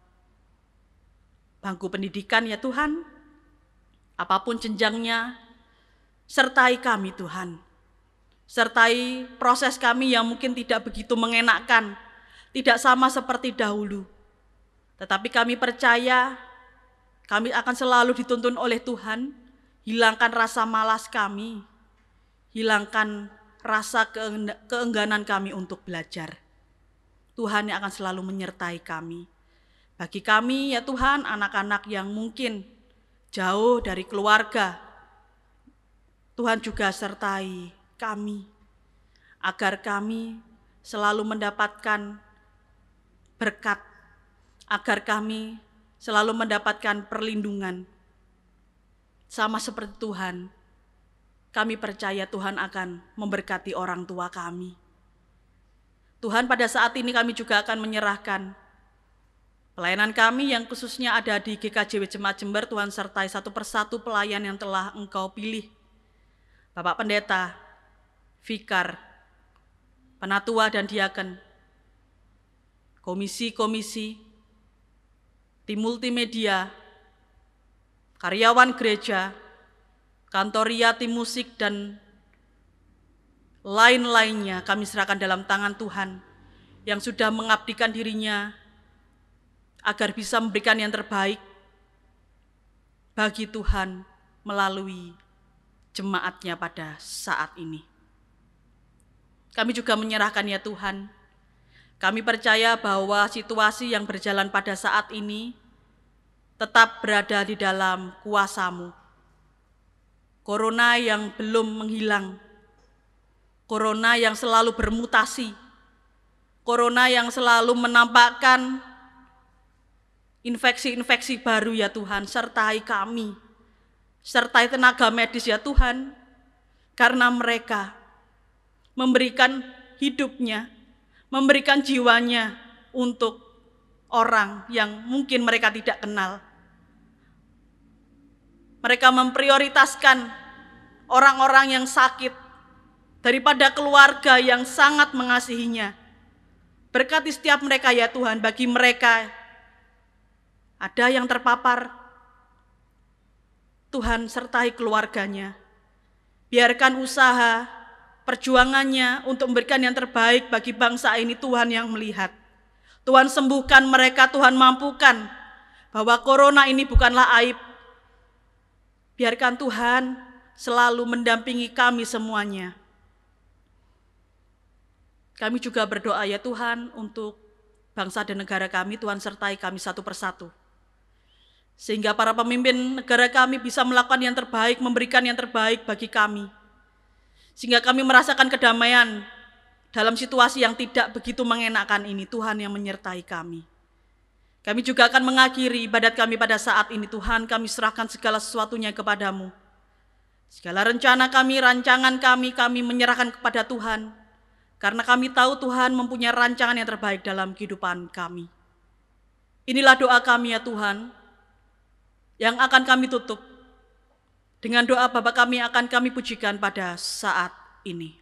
bangku pendidikan ya Tuhan, apapun jenjangnya, sertai kami Tuhan, sertai proses kami yang mungkin tidak begitu mengenakkan, tidak sama seperti dahulu. Tetapi kami percaya, kami akan selalu dituntun oleh Tuhan, hilangkan rasa malas kami, hilangkan rasa keengganan kami untuk belajar. Tuhan yang akan selalu menyertai kami. Bagi kami ya Tuhan, anak-anak yang mungkin jauh dari keluarga, Tuhan juga sertai kami, agar kami selalu mendapatkan berkat, agar kami selalu mendapatkan perlindungan. Sama seperti Tuhan, kami percaya Tuhan akan memberkati orang tua kami. Tuhan, pada saat ini kami juga akan menyerahkan pelayanan kami yang khususnya ada di GKJW Jemaat Jember. Tuhan sertai satu persatu pelayan yang telah Engkau pilih. Bapak Pendeta, Vikar, Penatua dan Diaken, komisi-komisi, tim multimedia, karyawan gereja, kantoria, tim musik, dan lain-lainnya kami serahkan dalam tangan Tuhan yang sudah mengabdikan dirinya agar bisa memberikan yang terbaik bagi Tuhan melalui jemaatnya pada saat ini. Kami juga menyerahkan ya Tuhan, kami percaya bahwa situasi yang berjalan pada saat ini tetap berada di dalam kuasa-Mu. Corona yang belum menghilang, corona yang selalu bermutasi, corona yang selalu menampakkan infeksi-infeksi baru ya Tuhan, sertai kami, sertai tenaga medis ya Tuhan, karena mereka memberikan hidupnya, memberikan jiwanya untuk orang yang mungkin mereka tidak kenal. Mereka memprioritaskan orang-orang yang sakit daripada keluarga yang sangat mengasihinya. Berkati setiap mereka ya Tuhan, bagi mereka ada yang terpapar, Tuhan sertai keluarganya. Biarkan usaha, perjuangannya untuk memberikan yang terbaik bagi bangsa ini Tuhan yang melihat. Tuhan sembuhkan mereka, Tuhan mampukan bahwa corona ini bukanlah aib. Biarkan Tuhan selalu mendampingi kami semuanya. Kami juga berdoa ya Tuhan untuk bangsa dan negara kami, Tuhan sertai kami satu persatu. Sehingga para pemimpin negara kami bisa melakukan yang terbaik, memberikan yang terbaik bagi kami. Sehingga kami merasakan kedamaian dalam situasi yang tidak begitu mengenakan ini, Tuhan yang menyertai kami. Kami juga akan mengakhiri ibadat kami pada saat ini, Tuhan, kami serahkan segala sesuatunya kepada-Mu. Segala rencana kami, rancangan kami menyerahkan kepada Tuhan. Karena kami tahu Tuhan mempunyai rancangan yang terbaik dalam kehidupan kami. Inilah doa kami ya Tuhan, yang akan kami tutup dengan doa Bapa kami akan kami pujikan pada saat ini.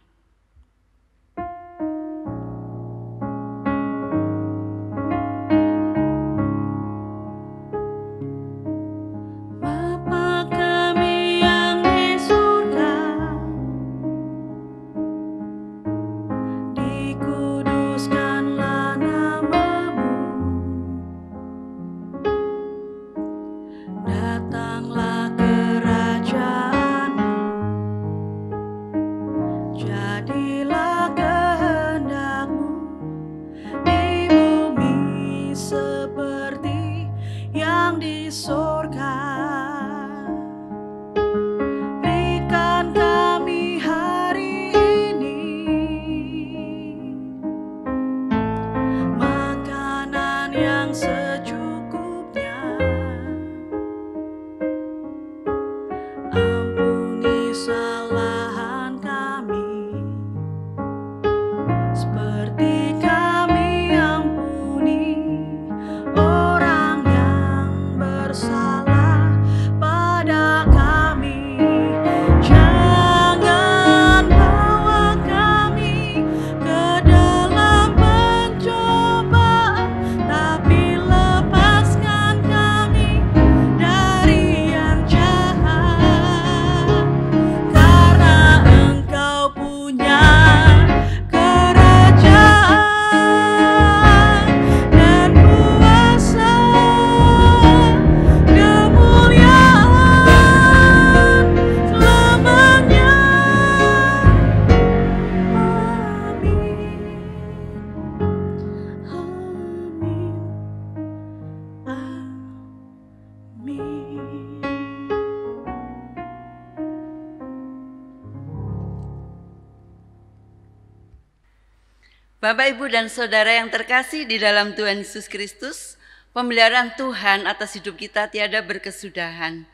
Bapak, Ibu, dan Saudara yang terkasih di dalam Tuhan Yesus Kristus, Pemeliharaan Tuhan atas hidup kita tiada berkesudahan.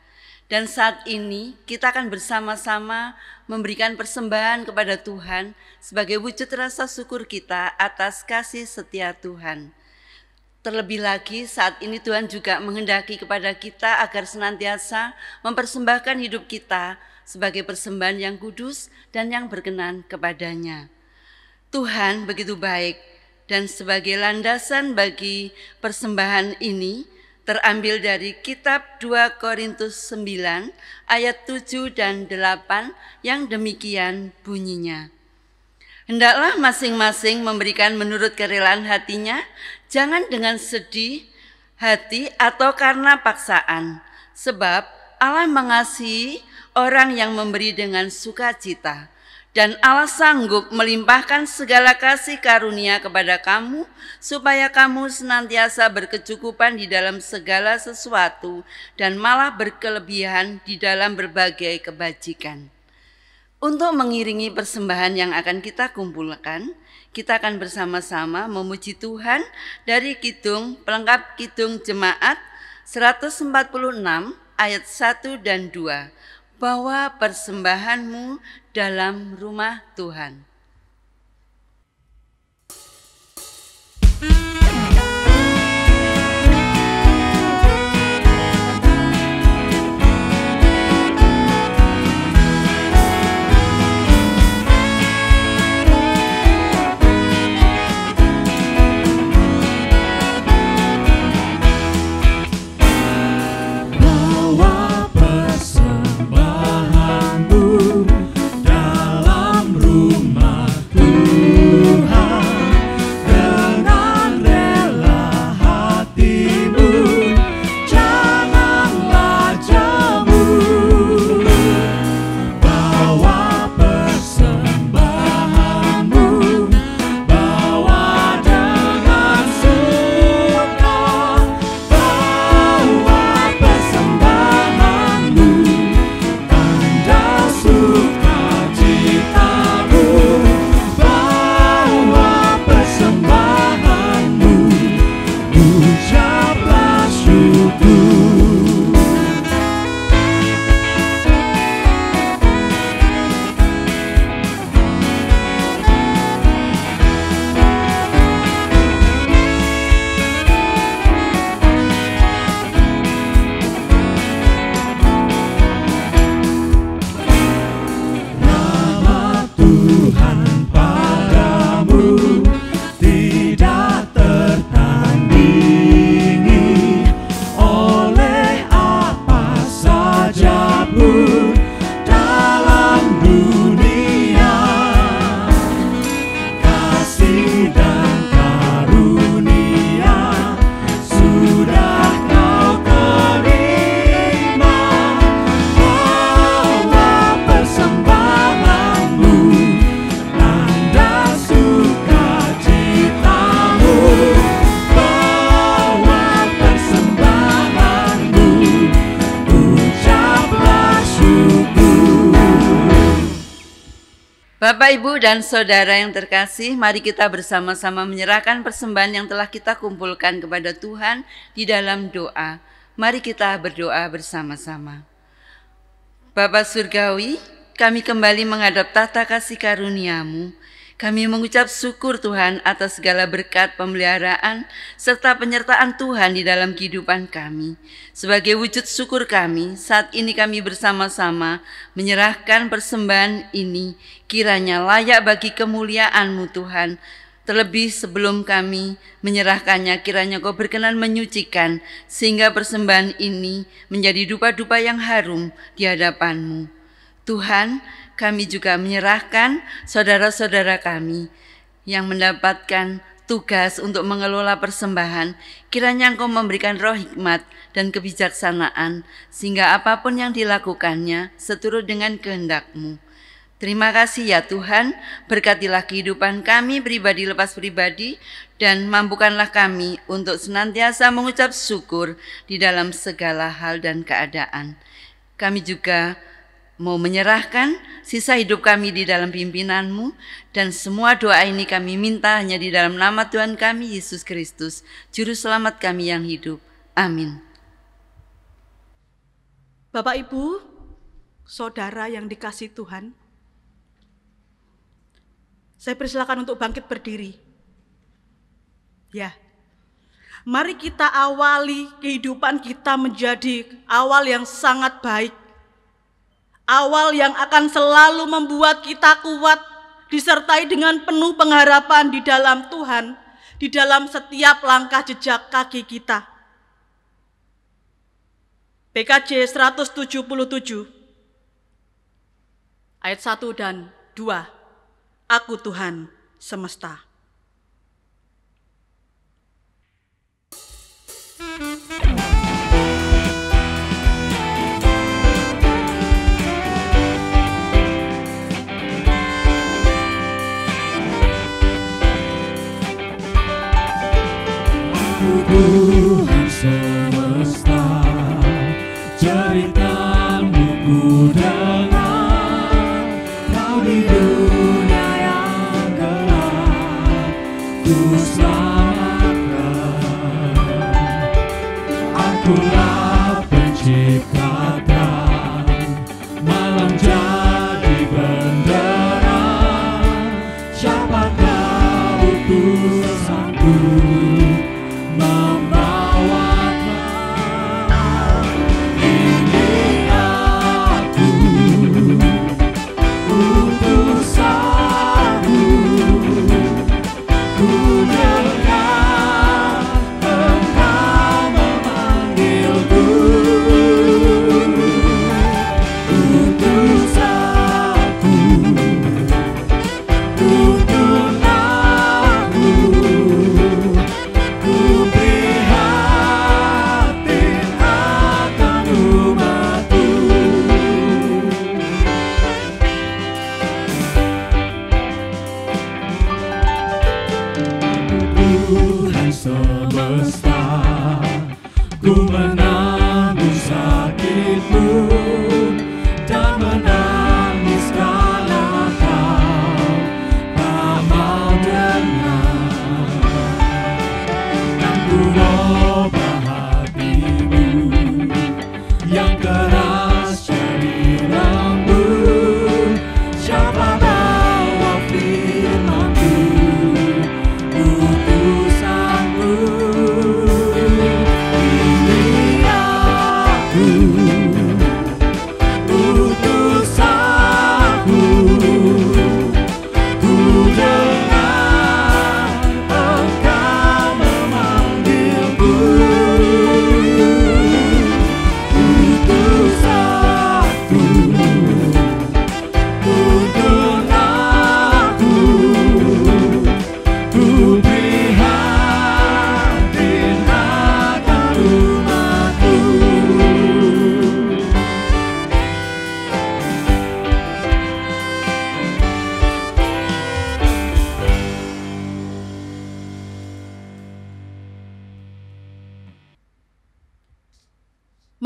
Dan saat ini kita akan bersama-sama memberikan persembahan kepada Tuhan sebagai wujud rasa syukur kita atas kasih setia Tuhan. Terlebih lagi saat ini Tuhan juga menghendaki kepada kita agar senantiasa mempersembahkan hidup kita sebagai persembahan yang kudus dan yang berkenan kepadanya. Tuhan begitu baik, dan sebagai landasan bagi persembahan ini terambil dari kitab 2 Korintus 9 ayat 7 dan 8 yang demikian bunyinya. Hendaklah masing-masing memberikan menurut kerelaan hatinya, jangan dengan sedih hati atau karena paksaan, sebab Allah mengasihi orang yang memberi dengan sukacita. Dan Allah sanggup melimpahkan segala kasih karunia kepada kamu, supaya kamu senantiasa berkecukupan di dalam segala sesuatu, dan malah berkelebihan di dalam berbagai kebajikan. Untuk mengiringi persembahan yang akan kita kumpulkan, kita akan bersama-sama memuji Tuhan dari kidung, pelengkap kidung jemaat 146 ayat 1 dan 2. Bawa persembahanmu dalam rumah Tuhan. Bapak, Ibu, dan Saudara yang terkasih, mari kita bersama-sama menyerahkan persembahan yang telah kita kumpulkan kepada Tuhan di dalam doa. Mari kita berdoa bersama-sama. Bapa Surgawi, kami kembali menghadap tahta kasih karunia-Mu. Kami mengucap syukur Tuhan atas segala berkat pemeliharaan serta penyertaan Tuhan di dalam kehidupan kami. Sebagai wujud syukur kami, saat ini kami bersama-sama menyerahkan persembahan ini, kiranya layak bagi kemuliaan-Mu Tuhan. Terlebih sebelum kami menyerahkannya, kiranya Kau berkenan menyucikan, sehingga persembahan ini menjadi dupa-dupa yang harum di hadapan-Mu. Tuhan, kami juga menyerahkan saudara-saudara kami yang mendapatkan tugas untuk mengelola persembahan. Kiranya Engkau memberikan roh hikmat dan kebijaksanaan, sehingga apapun yang dilakukannya seturut dengan kehendak-Mu. Terima kasih ya Tuhan, berkatilah kehidupan kami pribadi lepas pribadi, dan mampukanlah kami untuk senantiasa mengucap syukur di dalam segala hal dan keadaan. Kami juga mau menyerahkan sisa hidup kami di dalam pimpinan-Mu, dan semua doa ini kami minta hanya di dalam nama Tuhan kami Yesus Kristus, Juru Selamat kami yang hidup. Amin.
Bapak, Ibu, Saudara yang dikasihi Tuhan, saya persilakan untuk bangkit berdiri. Ya, mari kita awali kehidupan kita menjadi awal yang sangat baik. Awal yang akan selalu membuat kita kuat, disertai dengan penuh pengharapan di dalam Tuhan, di dalam setiap langkah jejak kaki kita. PKJ 177, ayat 1 dan 2, Aku Tuhan semesta.
Tuhan semesta, cerita-Mu ku dengar. Kau di dunia yang gelap ku selamatkan. Akulah pencipta dan malam jadi benderang. Siapakah utusanku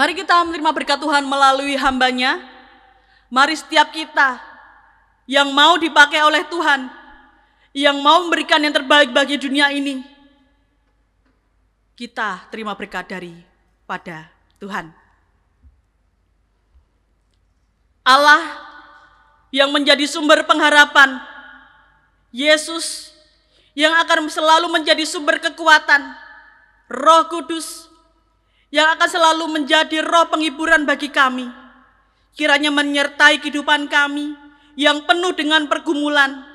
Mari kita menerima berkat Tuhan melalui hamba-Nya. Mari setiap kita yang mau dipakai oleh Tuhan, yang mau memberikan yang terbaik bagi dunia ini, kita terima berkat daripada Tuhan. Allah yang menjadi sumber pengharapan, Yesus yang akan selalu menjadi sumber kekuatan, Roh Kudus yang akan selalu menjadi roh penghiburan bagi kami, kiranya menyertai kehidupan kami yang penuh dengan pergumulan.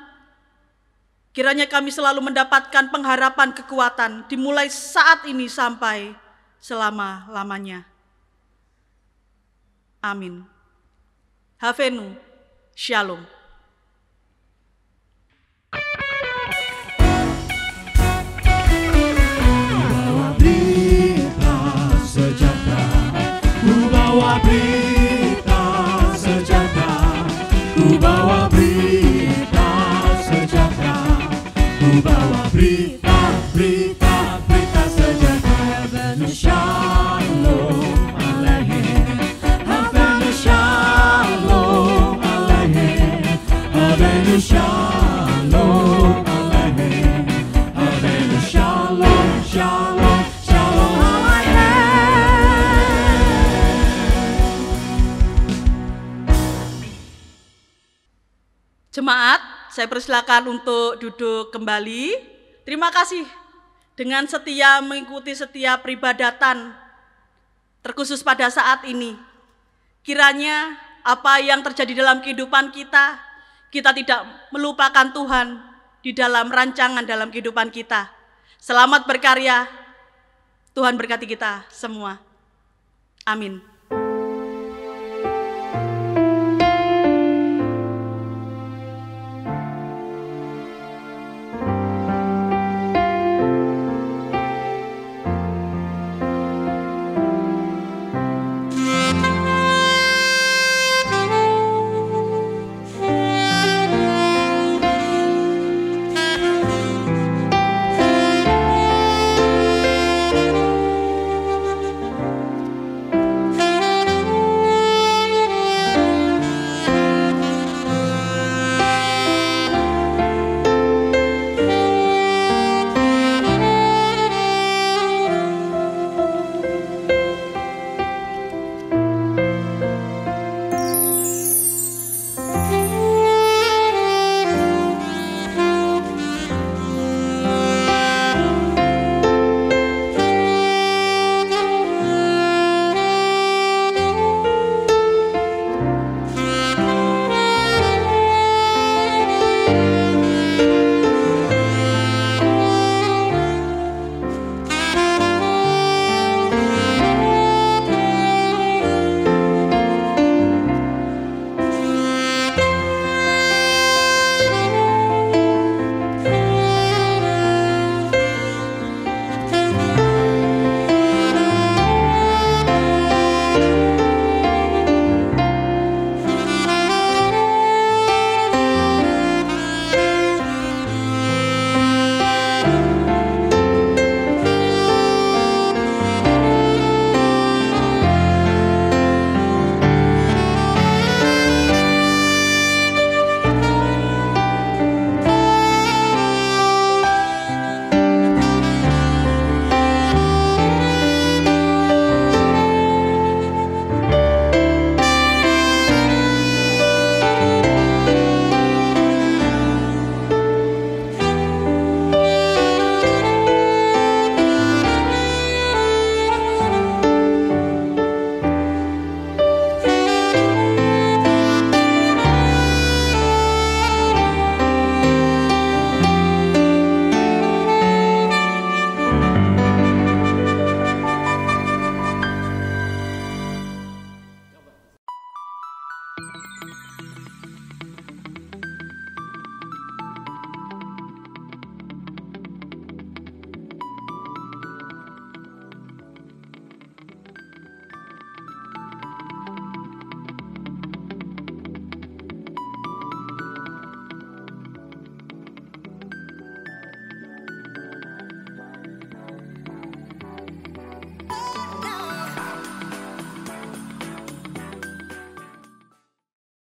Kiranya kami selalu mendapatkan pengharapan kekuatan dimulai saat ini sampai selama-lamanya. Amin. Havenu, Shalom.
Bawa berita sejahtera, ku bawa berita sejahtera, ku bawa berita sejahtera. Havenu shalom aleichem, havenu shalom Hallelujah, shalom, aleichem. Hallelujah, shalom, shalom, shalom,
Jemaat, saya persilakan untuk duduk kembali. Terima kasih dengan setia mengikuti setiap peribadatan, terkhusus pada saat ini. Kiranya apa yang terjadi dalam kehidupan kita, kita tidak melupakan Tuhan di dalam rancangan dalam kehidupan kita. Selamat berkarya, Tuhan berkati kita semua. Amin.